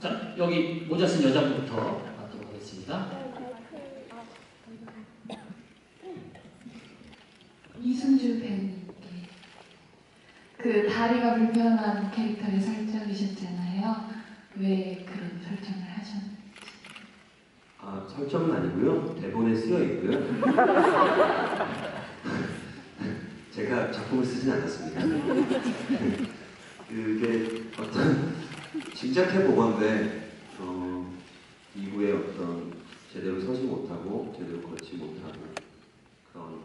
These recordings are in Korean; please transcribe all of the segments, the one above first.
자, 여기 모자 쓴 여자분부터 받도록 하겠습니다. 이승주 배우님께 그 다리가 불편한 캐릭터를 설정이셨잖아요. 왜 그런 설정을 하셨는지? 아, 설정은 아니고요. 대본에 쓰여 있고요. 제가 작품을 쓰진 않았습니다. 그게 어떤 짐작해 보건데 이후에 어떤 제대로 서지 못하고 제대로 걷지 못하고 그런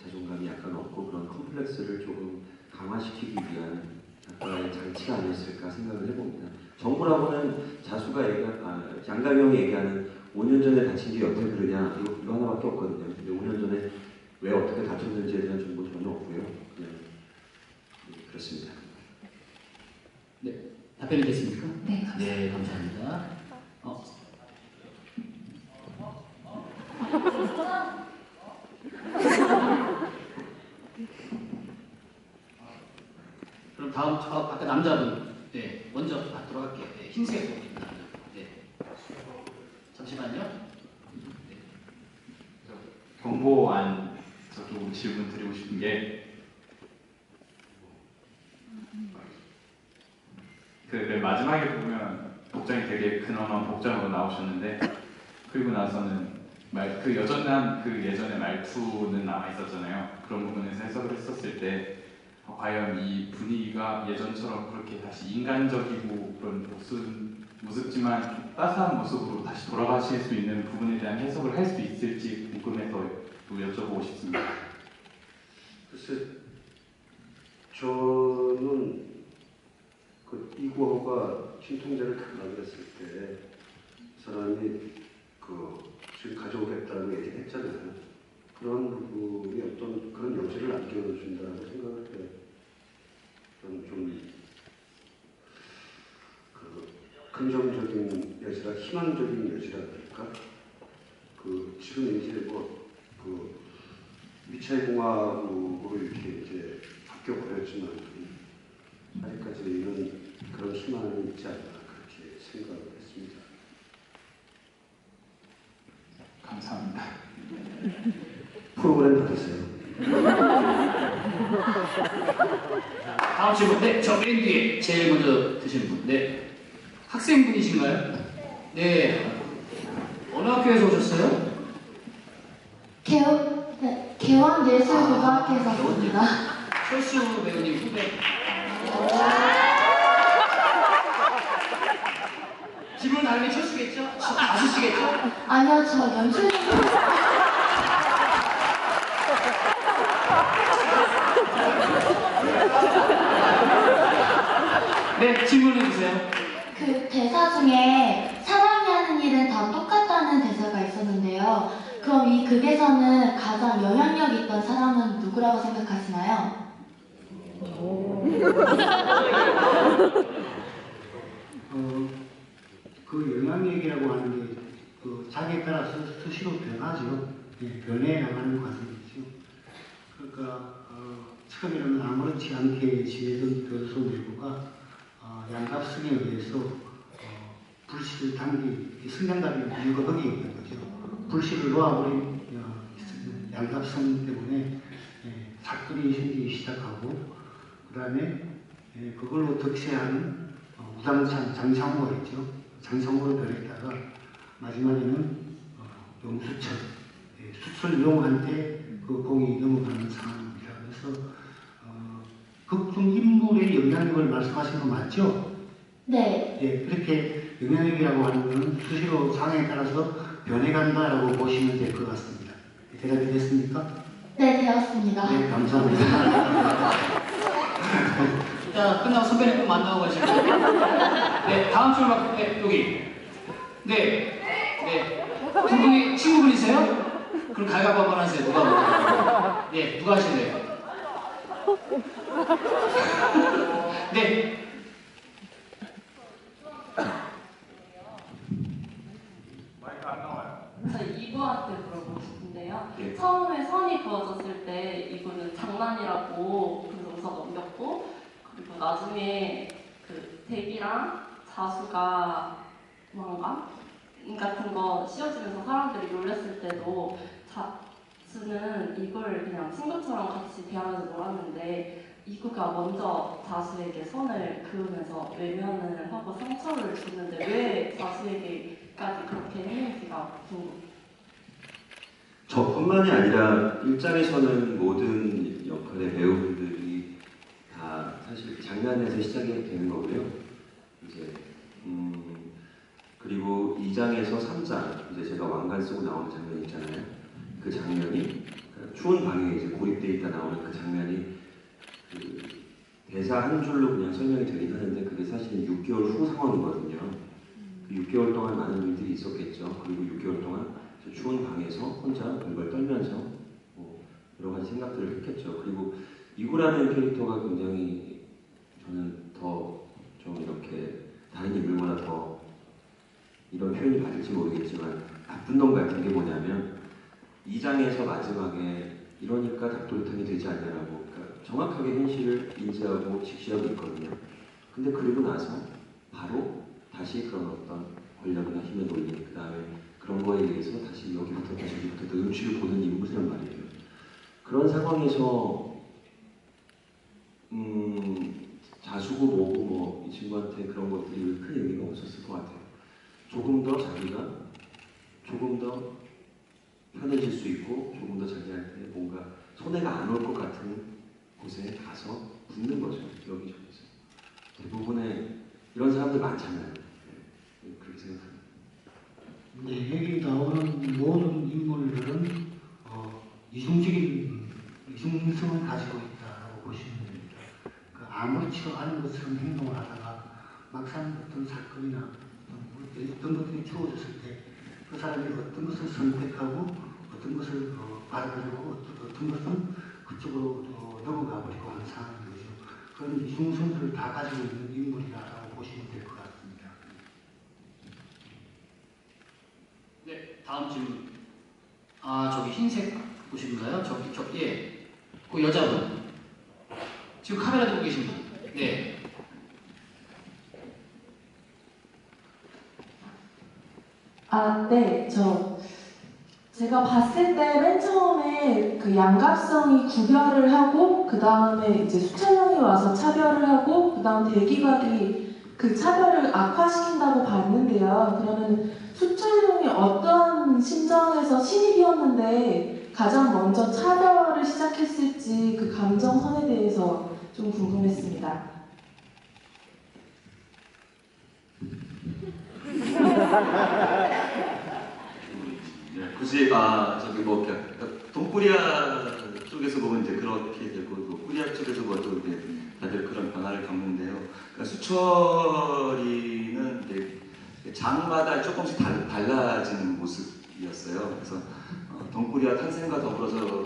자존감이 약간 없고 그런 컴플렉스를 조금 강화시키기 위한 약간의 장치가 아니었을까 생각을 해봅니다. 정부라고는 자수가 양가명이 얘기하는 5년 전에 다친 게 어떻게 그러냐 이거 하나밖에 없거든요. 근데 5년 전에 왜 어떻게 다쳤는지에 대한 정보 전혀 없고요. 그냥 그렇습니다. 네, 답변이 됐습니까? 네, 네, 감사합니다. 그럼 다음 아까 남자분, 네, 먼저 받도록 할게요. 네, 흰색 옷 입는 남자. 네, 잠시만요. 네. 공보안 저도 질문 드리고 싶은 게 그 맨 마지막에 보면 복장이 되게 근엄한 복장으로 나오셨는데 그리고 나서는 그 여전한 그 예전의 말투는 남아 있었잖아요. 그런 부분에서 해석을 했었을 때 과연 이 분위기가 예전처럼 그렇게 다시 인간적이고 그런 무섭지만 따스한 모습으로 다시 돌아가실 수 있는 부분에 대한 해석을 할 수 있을지 궁금해서 또 여쭤보고 싶습니다. 글쎄, 저는 그 이구호가 신통제를 담당했을 때 사람이 지금 가져오겠다고 얘기했잖아요. 그런 부분이 어떤 그런 여지를 남겨준다고 생각할 때 좀 긍정적인 여지라 희망적인 여지라 그럴까? 지금 이제 미차의 공화국으로 이렇게 이제 바뀌어 버렸지만 아직까지는 그런 희망이 있지 않나 그렇게 생각을 했습니다. 감사합니다. 프로그램 받으세요. 다음 질문. 네, 저 맨 뒤에 제일 먼저 드시는 분. 네, 학생분이신가요? 네. 어느 학교에서 오셨어요? 개원예술고등학교에서 왔습니다. 철수 배우님 후배. 질문 다음에 철수겠죠? 가수시겠죠? 아니요, 저 연출님. 네, 질문해주세요. 그 대사 중에 사랑이 하는 일은 다 똑같다는 대사가 있었는데요. 그럼 이 극에서는 가장 영향력 있던 사람은 누구라고 생각하시나요? 그 영향력이라고 하는 게 자기에 따라서 수시로 변하죠. 예, 변해야하는 과정이죠. 그러니까 처음에는 아무렇지 않게 지내던 교수내부가 양갑승에 의해서 불씨를 당기 승장갑이 이유가 거기에 있는 거죠. 불씨를 놓아버린 양갑승 때문에 사건이 생기기 시작하고 그 다음에 그걸로 득세한 우당찬 장상호가 있죠. 장상호로 변했다가 마지막에는 용수철 수철용한테 그 공이 넘어가는 상황입니다. 그래서 극중 인물의 영향력을 말씀하시는 거 맞죠? 네. 예, 그렇게 영향력이라고 하는 것은 수시로 상황에 따라서 변해간다라고 보시면 될 것 같습니다. 대답이 됐습니까? 네, 되었습니다. 네, 감사합니다. 자, 끝나고 선배님 꼭 만나고 가시고. 네, 다음 출발, 네, 여기. 네, 네. 두 분이 친구분이세요? 그럼 가위바위보 한번 하세요. 누가 먼저? 네, 누가 하실래요? 네. 마이크 안 나와요. 저 이구한테 물어보고 싶은데요. 예. 처음에 선이 그어졌을 때 이구는 장난이라고 그래서 웃어 넘겼고 그리고 나중에 그 데뷔랑 자수가 뭔가 같은 거 씌워지면서 사람들이 놀랬을 때도 자수는 이걸 그냥 친구처럼 같이 대하면서 놀았는데 이구가 먼저 자수에게 손을 그으면서 외면을 하고 상처를 줬는데 왜 자수에게까지 그렇게 했는지가 궁금해요. 저뿐만이 아니라 일장에서는 모든 역할의 배우분들이 다 사실 장난에서 시작이 되는 거고요. 이제 그리고 2장에서 3장 이제 제가 왕관 쓰고 나오는 장면 있잖아요. 그 장면이 추운 방에 이제 고립돼 있다 나오는 그 장면이 그 대사 한 줄로 그냥 설명이 되긴 하는데 그게 사실 6개월 후 상황이거든요. 그 6개월 동안 많은 일들이 있었겠죠. 그리고 6개월 동안 저 추운 방에서 혼자 벌벌 떨면서 뭐 여러 가지 생각들을 했겠죠. 그리고 이구라는 캐릭터가 굉장히 저는 더 좀 이렇게 다른 인물보다 더 이런 표현이 맞을지 모르겠지만 나쁜 놈 같은 게 뭐냐면 2장에서 마지막에 이러니까 닭도리탕이 되지 않냐라고 그러니까 정확하게 현실을 인지하고 직시하고 있거든요. 근데 그리고 나서 바로 다시 그런 어떤 권력이나 힘의 논리 그 다음에 그런 거에 의해서 다시 여기부터 다시 여기부터 눈치를 보는 인물이란 말이에요. 그런 상황에서 자수고 뭐고 뭐 이 친구한테 그런 것들이 큰 의미가 없었을 것 같아요. 조금 더 자기가 조금 더 편해질 수 있고 조금 더 자기한테 뭔가 손해가 안 올 것 같은 곳에 가서 붙는 거죠. 여기저기서. 대부분의 이런 사람들 많잖아요. 네, 그렇게 생각합니다. 네, 여기 나오는 모든 인물들은 이중성을 가지고 있다고 보시면 됩니다. 그 아무렇지도 않은 것처럼 행동을 하다가 막상 어떤 사건이나 어떤 것들이 주어졌을 때 그 사람이 어떤 것을 선택하고 어떤 것을 받아들이고 어떤 것은 그쪽으로 넘어가 버리고 하는 상황인 거죠. 그런 이중성들을 다 가지고 있는 인물이라고 보시면 될 것 같습니다. 네, 다음 질문. 아, 저기 흰색 보시는가요? 예. 그 여자분. 지금 카메라 들고 계신 분. 네. 아, 네. 제가 봤을 때 맨 처음에 그 양갑성이 구별을 하고 그 다음에 이제 수철형이 와서 차별을 하고 그 다음 대기각이 그 차별을 악화시킨다고 봤는데요. 그러면 수철형이 어떤 심정에서 신입이었는데 가장 먼저 차별을 시작했을지 그 감정선에 대해서 좀 궁금했습니다. 굳이 저기 뭐 동코리아 쪽에서 보면 이제 그렇게 되고 또 코리아 쪽에서 봐도 이제 다들 그런 변화를 겪는데요. 그러니까 수철이는 이제 장마다 조금씩 달라지는 모습이었어요. 그래서 동코리아 탄생과 더불어서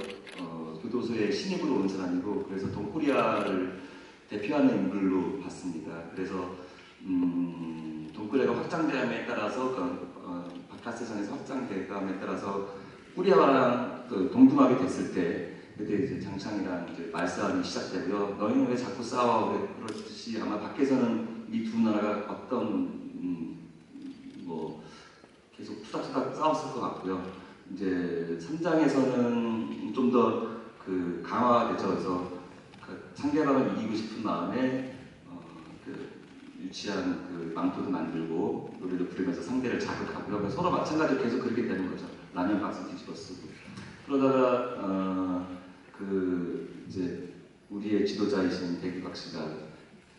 교도소에 신입으로 온 사람이고 그래서 동코리아를 대표하는 인물로 봤습니다. 그래서 동코리아가 확장됨에 따라서 바카스선에서 확장됨에 따라서 코리아랑 동등하게 됐을 때 그때 이제 장창이랑 이제 말싸움이 시작되고요. 너희는 왜 자꾸 싸워? 그렇듯이 아마 밖에서는 이 두 나라가 어떤 뭐 계속 투닥투닥 싸웠을 것 같고요. 이제 3장에서는 좀 더 그 강화됐죠. 그래서 그 상대방을 이기고 싶은 마음에 유치한 그 망토도 만들고 노래도 부르면서 상대를 자극하고요. 그러니까 서로 마찬가지로 계속 그렇게 되는 거죠. 라면 박스 뒤집어 쓰고 그러다가 이제 우리의 지도자이신 백이박 씨가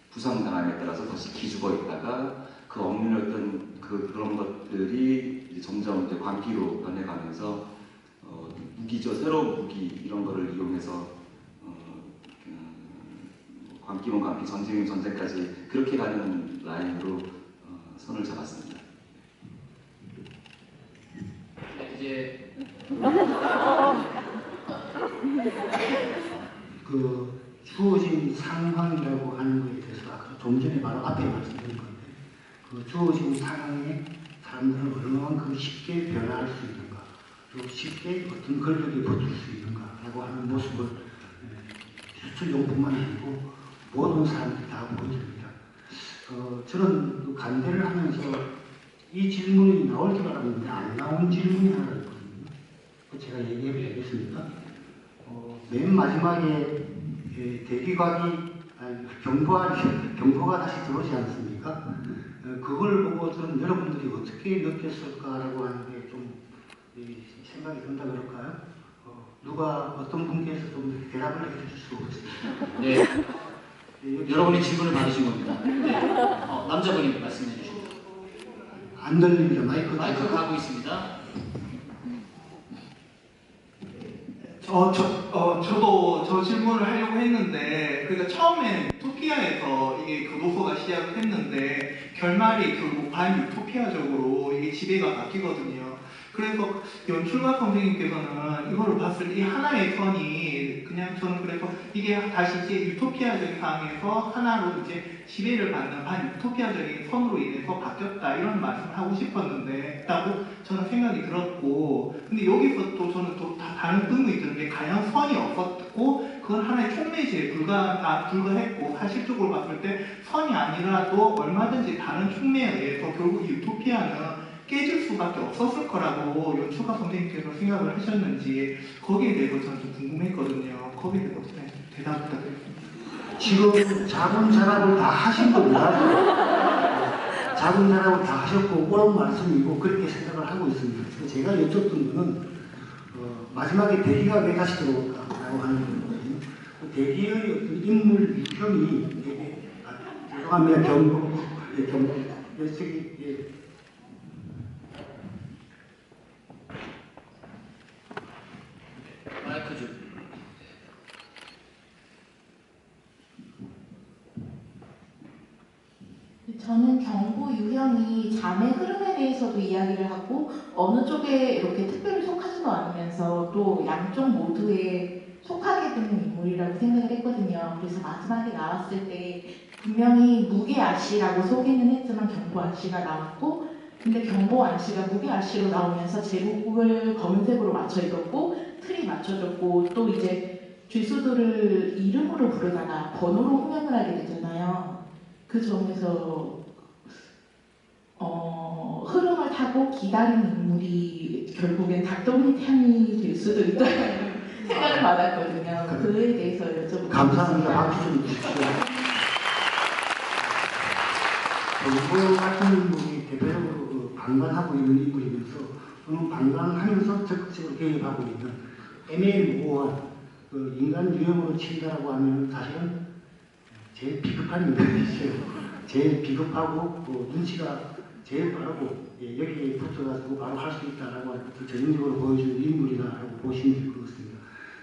부상당함에 따라서 다시 기죽어 있다가 그 억눌렸던 그런 것들이 이제 점점 이제 광기로 변해가면서 무기죠. 새로운 무기 이런 거를 이용해서 광기면 광기, 전쟁이면 전쟁까지 그렇게 가는 라인으로 선을 잡았습니다. 네, 이제 그 주어진 상황이라고 하는 것에 대해서 아까 좀 전에 바로 앞에 말씀드린 건데 그 주어진 상황에 사람들은 얼마만큼 쉽게 변화할 수 있는가 그리고 쉽게 어떤 권력에 붙을 수 있는가라고 하는 모습을 수출용뿐만 아니고 모든 사람들이 다 보여줍니다. 저는 간대를 하면서 이 질문이 나올 줄 알았는데 안 나온 질문이 하나 있거든요. 제가 얘기해도 되겠습니까? 맨 마지막에 경보가 다시 들어오지 않습니까? 그걸 보고 저는 여러분들이 어떻게 느꼈을까라고 하는 게 좀 생각이 든다 그럴까요? 어떤 분께서 좀 대답을 해주실 수 없습니다. 네. 여러분이 질문을 받으신 겁니다. 네. 남자분이 말씀해 주십니다. 안 들립니다. 마이크 가고 있습니다. 저도 저 질문을 하려고 했는데, 그러니까 처음엔 유토피아에서 이게 교도소가 시작을 했는데, 결말이 결국 반유토피아적으로 이게 지배가 바뀌거든요. 그래서 연출가 선생님께서는 이거를 봤을 때 이 하나의 선이 그냥 저는 그래서 이게 다시 이제 유토피아적인 상황에서 하나로 이제 지배를 받는 반유토피아적인 선으로 인해서 바뀌었다 이런 말씀을 하고 싶었는데 라고 저는 생각이 들었고, 근데 여기서 또 저는 또 다른 의문이 드는 게 과연 선이 없었고 그건 하나의 촉매제에 불과했고, 사실적으로 봤을 때 선이 아니라도 얼마든지 다른 촉매에 의해서 결국 이 유토피아는 깨질 수밖에 없었을 거라고 연출가 선생님께서 생각을 하셨는지 거기에 대해서 저는 좀 궁금했거든요. 거기에 대해서 대답 부탁드립니다. 지금 자문자답을 다 하신 겁니다. 자문자답을 다 하셨고 옳은 말씀이고 그렇게 생각을 하고 있습니다. 제가 여쭙던 거는 마지막에 대기가 왜 다시 들어올까라고 하는 거거든요. 대기의 어떤 인물 유형이 되게 죄송합니다. 경고 마이크 좀. 저는 경보 유형이 잠의 흐름에 대해서도 이야기를 하고 어느 쪽에 이렇게 특별히 속하지도 않으면서 또 양쪽 모두에 속하게 되는 인물이라고 생각을 했거든요. 그래서 마지막에 나왔을 때 분명히 무게 아씨라고 소개는 했지만 경보 아씨가 나왔고, 근데 경보 아씨가 무게 아씨로 나오면서 제목을 검은색으로 맞춰 입었고 틀이 맞춰졌고, 또 이제 죄수들을 이름으로 부르다가 번호로 호명을 하게 되잖아요. 그 점에서 흐름을 타고 기다리는 인물이 결국엔 닭도리 태양이 될 수도 있다는 생각을 받았거든요. 그에 대해서 여쭤보고 감사합니다. 박수 좀 주십시오. 경보 같은 인물이 대표적으로 방관하고 있는 인물이면서 또는 방관하면서 적극적으로 개입하고 있는 애매모호한 인간 유형으로 친다라고 하면 사실은 제일 비겁한 인물이죠. 제일 비겁하고 눈치가 제일 빠르고 여기에 붙어가지고 바로 할 수 있다라고 하는 것을 전형적으로 보여주는 인물이다라고 보시면 될 것 같습니다.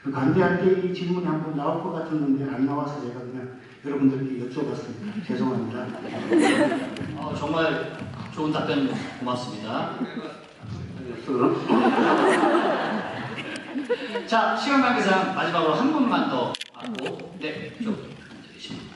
간대할 때 이 질문이 한번 나올 것 같았는데 안 나와서 제가 그냥 여러분들께 여쭤봤습니다. 죄송합니다. 정말 좋은 답변 고맙습니다. 자, 시간 관계상 마지막으로 한 분만 더 하고, 네, 좀 드리십니다.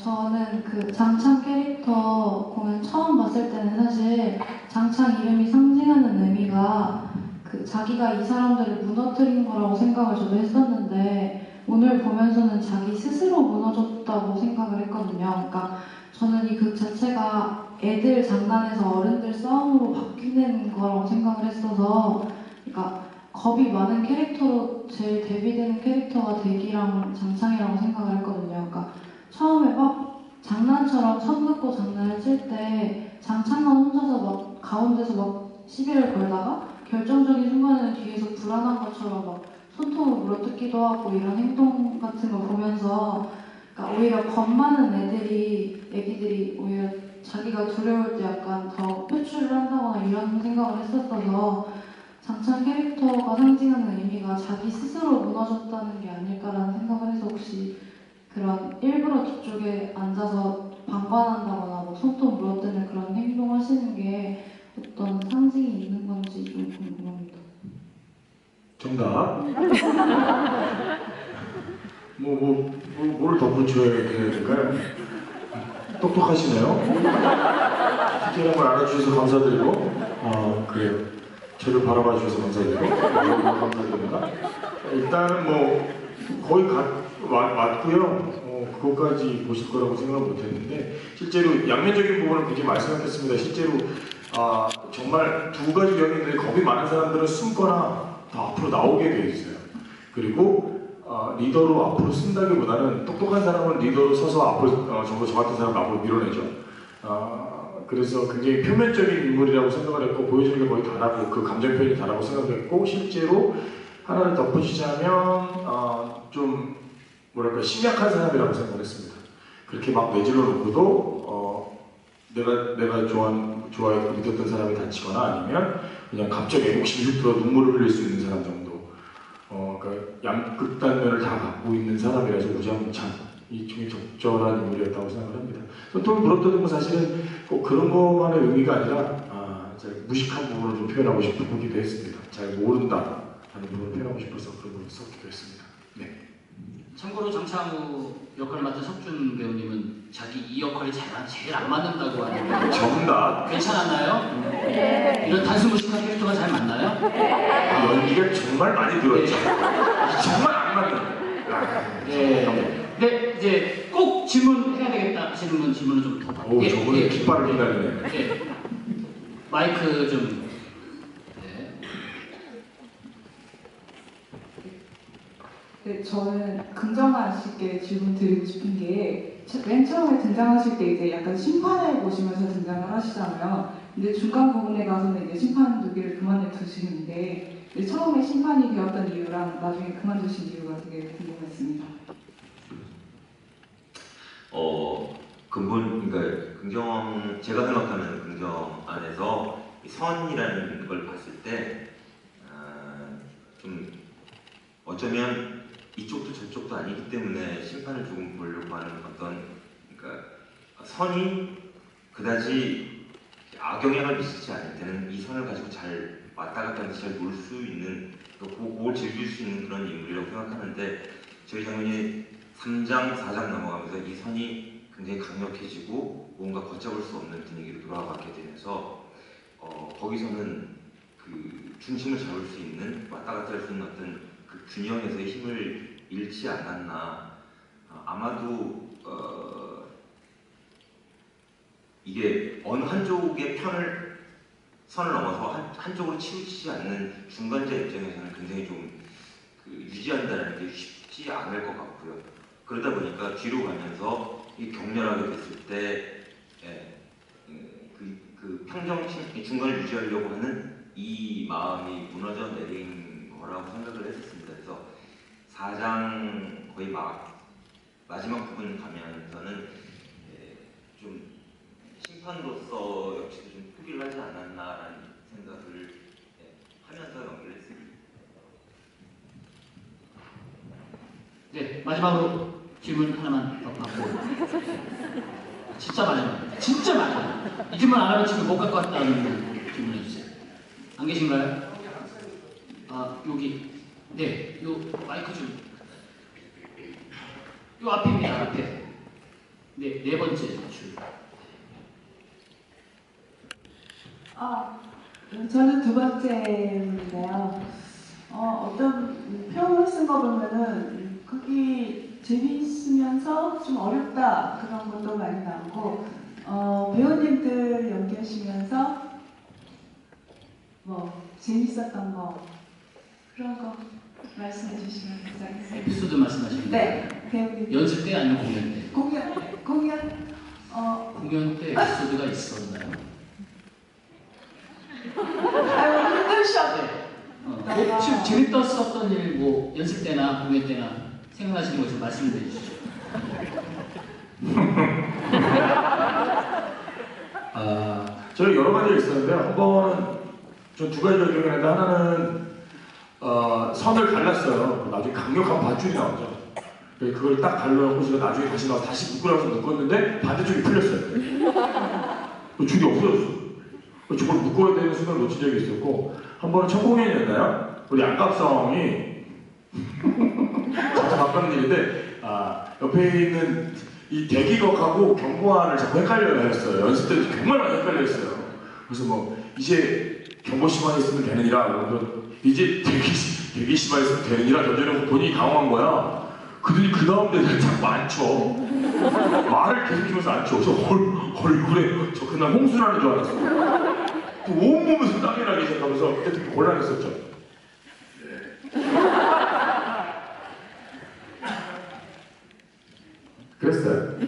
저는 그 장창 캐릭터 공연 처음 봤을 때는 사실 장창 이름이 상징하는 의미가 그 자기가 이 사람들을 무너뜨린 거라고 생각을 저도 했었는데, 오늘 보면서는 자기 스스로 무너졌다고 생각을 했거든요. 그러니까 저는 이 극 자체가 애들 장난에서 어른들 싸움으로 바뀌는 거라고 생각을 했어서, 그러니까 겁이 많은 캐릭터로 제일 대비되는 캐릭터가 대기랑 장창이라고 생각을 했거든요. 그러니까 처음에 막 장난처럼 선 긋고 장난을 칠 때 장창만 혼자서 막 가운데서 막 시비를 걸다가 결정적인 순간에는 뒤에서 불안한 것처럼 막 손톱을 물어뜯기도 하고 이런 행동 같은 거 보면서, 그러니까 오히려 겁 많은 애기들이 오히려 자기가 두려울 때 약간 더 표출을 한다거나 이런 생각을 했었어서 장창 캐릭터가 상징하는 의미가 자기 스스로 무너졌다는 게 아닐까라는 생각을 해서, 혹시 그런 일부러 뒤쪽에 앉아서 방관한다거나 뭐 손톱 물어뜯는 그런 행동하시는 게 어떤 상징이 있는 건지 좀 궁금합니다. 정답. 뭘 덧붙여야 될까요? 똑똑하시네요. 디테일한 걸 알아주셔서 감사드리고, 그래요. 저를 바라봐 주셔서 감사드리고, 감사드립니다. 일단은 거의 맞고요. 그것까지 보실 거라고 생각을 못했는데 실제로 양면적인 부분은 그렇게 말씀하셨습니다. 실제로 정말 두 가지 면이 있는데 겁이 많은 사람들은 숨거나 더 앞으로 나오게 되어 있어요. 그리고 리더로 앞으로 쓴다기보다는 똑똑한 사람은 리더로 서서 앞으로 정말 저 같은 사람 앞으로 밀어내죠. 그래서 굉장히 표면적인 인물이라고 생각을 했고 보여주는 게 거의 다라고 그 감정 표현이 다라고 생각했고 실제로 하나를 덧붙이자면 좀 뭐랄까 심약한 사람이라고 생각했습니다. 그렇게 막 내질러 놓고도 내가 좋아했고 믿었던 사람이 다치거나 아니면 그냥 갑자기 애국심이 훅 들어 눈물을 흘릴 수 있는 사람 정도. 그러니까 양극단면을 다 갖고 있는 사람이라서 우장창 이 중에 적절한 인물이었다고 생각을 합니다. 톰 브로터는 사실은 꼭 그런 것만의 의미가 아니라 무식한 부분을 좀 표현하고 싶기도 했습니다. 잘 모른다 하는 부분을 표현하고 싶어서 그런 부분을 썼기도 했습니다. 네. 참고로 장창우 역할을 맡은 석준 배우님은 자기 이 역할이 제일 안 맞는다고 하는데 정답. 괜찮았나요? 네. 이런 단순무식한 캐릭터가 잘 맞나요? 연기가 정말 많이 들었죠. 정말 안 맞는. 네. 네, 이제 꼭 질문해야 되겠다 하시는 분 질문을 좀 더 받을게요. 저분은 깃발을 기다리네. 네. 마이크 좀. 네, 저는 긍정환 씨께 질문 드리고 싶은 게 맨 처음에 등장하실 때 이제 약간 심판을 보시면서 등장을 하시잖아요. 근데 중간 부분에 가서는 이제 심판 두기를 그만해 두시는데 처음에 심판이 되었던 이유랑 나중에 그만두신 이유가 되게 궁금했습니다. 근본 그러니까 제가 생각하는 긍정 안에서 선이라는 걸 봤을 때 좀 어쩌면 이쪽도 저쪽도 아니기 때문에 심판을 조금 보려고 하는 어떤 그러니까 선이 그다지 악영향을 미치지 않을 때는 이 선을 가지고 잘 왔다 갔다 하면서 잘 놀 수 있는 그걸 즐길 수 있는 그런 인물이라고 생각하는데 저희 장면이 3장, 4장 넘어가면서 이 선이 굉장히 강력해지고 뭔가 걷잡을 수 없는 분위기로 돌아가게 되면서 거기서는 그 중심을 잡을 수 있는 왔다 갔다 할 수 있는 어떤 그 균형에서의 힘을 잃지 않았나. 아마도 이게 어느 한쪽의 선을 넘어서 한쪽으로 치우치지 않는 중간자 입장에서는 굉장히 좀 유지한다는 게 쉽지 않을 것 같고요. 그러다 보니까 뒤로 가면서 이 격렬하게 됐을 때 그 평정심, 중간을 유지하려고 하는 이 마음이 무너져 내린 거라고 생각을 했었습니다. 그래서 4장 거의 마지막 부분 가면서는 좀 심판으로서 역시도 좀 포기를 하지 않았나라는 생각을 하면서 연기를 했습니다. 네, 마지막으로 질문 하나만 더 받고 진짜 마지막 이 질문 안 하면 지금 못 갖고 왔다는 질문 해주세요. 안 계신가요? 여기 네, 요 마이크 좀 요 앞입니다. 앞에 네 번째 줄. 저는 두 번째인데요. 어떤 표현을 쓴 거 보면은 그게 재미있으면서 좀 어렵다 그런 것도 많이 나오고 배우님들 연기하시면서 뭐 재밌었던 거 그런 거 말씀해 주시면 감사하겠습니다. 에피소드 말씀하시는 거예요? 네, 배우님. 연습 때 아니면 공연 때? 공연 때 에피소드가 있었나요? 혹시 재밌었던 일, 뭐 연습 때나 공연 때나 생각나시는 거 좀 말씀해 주시죠. 저는 여러 가지가 있었는데요. 한 번은 전 두 가지를 기억하는데 하나는 선을 갈랐어요. 나중에 강력한 밧줄이 나오죠. 그걸 딱 갈라놓고 제가 나중에 다시 나와서 다시 묶으라고 묶었는데 반대쪽이 풀렸어요. 줄이 없어졌어. 저걸 묶어야 되는 순간을 놓친 적이 있었고 한 번은 첫 공연이었나요? 우리 양갑성이 진짜 가까운 일인데 옆에 있는 이 대기곡하고 경고안을 자꾸 헷갈려 했어요. 연습 때도 정말 많이 헷갈려 했어요. 그래서 뭐 이제 경고심만 있으면 되느니라 그러면서 이제 대기심만 있으면 되느니라 던져놓고 본인이 당황한 거야. 그들이 그 가운데 자꾸 안 쳐. 말을 계속 주면서 안 쳐. 그래서 얼굴에 저 그날 홍수라는 줄 알았어. 또 온몸에서 땀이 나기 시작하면서 그때 되게 곤란했었죠. 네. 그랬어요.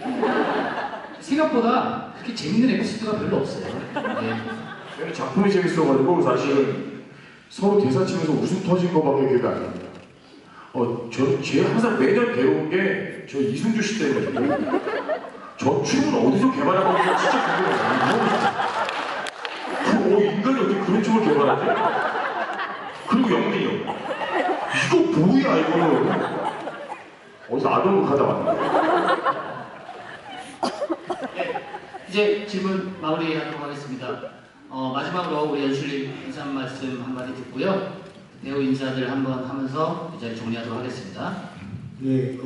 생각보다 그렇게 재밌는 에피소드가 별로 없어요. 네. 작품이 재밌어가지고 사실은 서로 대사 치면서 웃음 터진 거밖에 기억이 안 납니다. 제 항상 매년 괴로운 게 저 이승주 씨 때문이거든요. 저 춤은 어디서 개발한 건지 진짜 궁금해요. 인간이 어떻게 그런 춤을 개발하지? 그리고 영민이 형. 이거 뭐야 이거는. 어디서 아동극하다 왔나? 네, 이제 질문 마무리하도록 하겠습니다. 마지막으로 우리 연출님 인사 한 말씀 한마디 듣고요. 배우 인사들 한번 하면서 이제 정리하도록 하겠습니다. 네,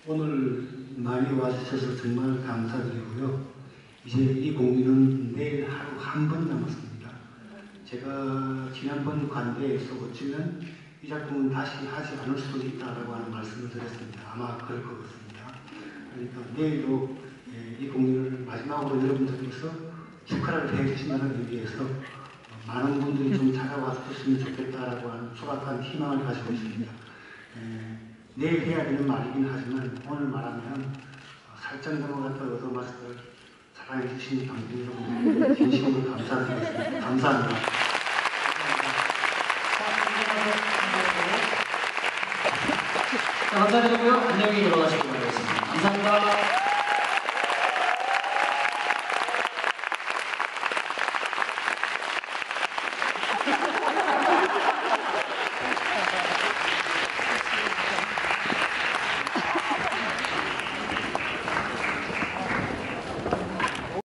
오늘 많이 와주셔서 정말 감사드리고요. 이제 이 공연은 내일 하루 한 번 남았습니다. 제가 지난번 관대에서 어쩌면 이 작품은 다시 하지 않을 수도 있다라고 하는 말씀을 드렸습니다. 아마 그럴 것 같습니다. 그러니까 내일도 이 공연을 마지막으로 여러분들께서 축하를 해주신다는 의미에서 많은 분들이 좀 찾아왔으면 좋겠다라고 하는 소박한 희망을 가지고 있습니다. 내일 해야 되는 말이긴 하지만 오늘 말하면 살짝 넘어갔다 얻어맞을 걸 사랑해 주신 방송 여러분들 진심으로 감사드리겠습니다. 감사합니다. 감사드리고요. 안녕히 돌아가시기 바라겠습니다. 감사합니다.